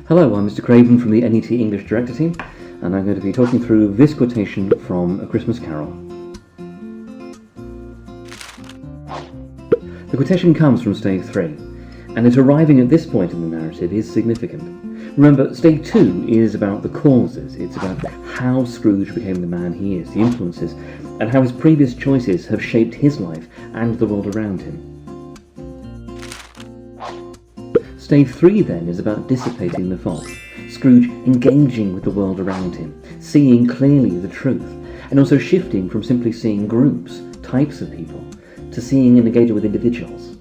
Hello, I'm Mr. Craven from the NET English Director Team, and I'm going to be talking through this quotation from A Christmas Carol. The quotation comes from Stave 3, and its arriving at this point in the narrative is significant. Remember, Stave 2 is about the causes. It's about how Scrooge became the man he is, the influences, and how his previous choices have shaped his life and the world around him. Stave 3 then is about dissipating the fog, Scrooge engaging with the world around him, seeing clearly the truth, and also shifting from simply seeing groups, types of people, to seeing and engaging with individuals.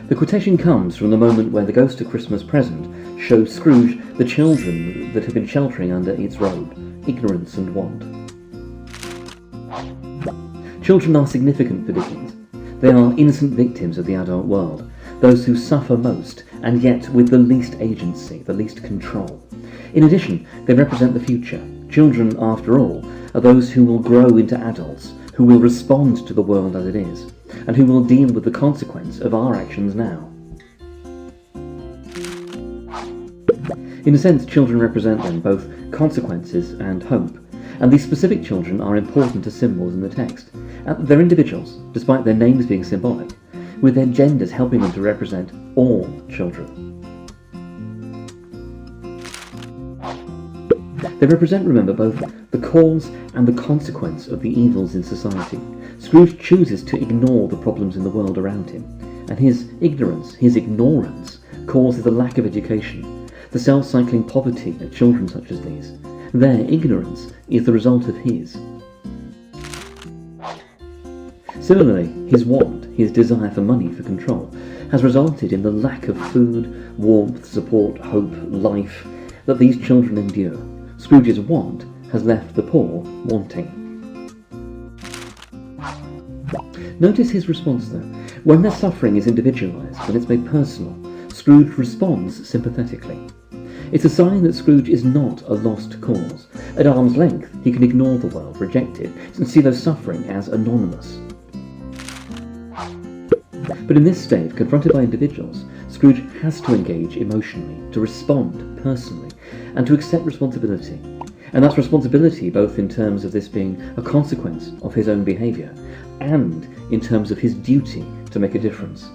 The quotation comes from the moment where the Ghost of Christmas Present shows Scrooge the children that have been sheltering under its robe, ignorance and want. Children are significant for Dickens. They are innocent victims of the adult world, those who suffer most, and yet with the least agency, the least control. In addition, they represent the future. Children, after all, are those who will grow into adults, who will respond to the world as it is, and who will deal with the consequence of our actions now. In a sense, children represent then both consequences and hope, and these specific children are important as symbols in the text. They're individuals, despite their names being symbolic, with their genders helping them to represent all children. They represent, remember, both the cause and the consequence of the evils in society. Scrooge chooses to ignore the problems in the world around him, and his ignorance, his ignorance, causes a lack of education, the self-cycling poverty of children such as these. Their ignorance is the result of his. Similarly, his want, his desire for money, for control, has resulted in the lack of food, warmth, support, hope, life that these children endure. Scrooge's want has left the poor wanting. Notice his response though. When their suffering is individualised, when it's made personal, Scrooge responds sympathetically. It's a sign that Scrooge is not a lost cause. At arm's length, he can ignore the world, reject it, and see those suffering as anonymous. But in this stave, confronted by individuals, Scrooge has to engage emotionally, to respond personally, and to accept responsibility. And that's responsibility both in terms of this being a consequence of his own behaviour, and in terms of his duty to make a difference.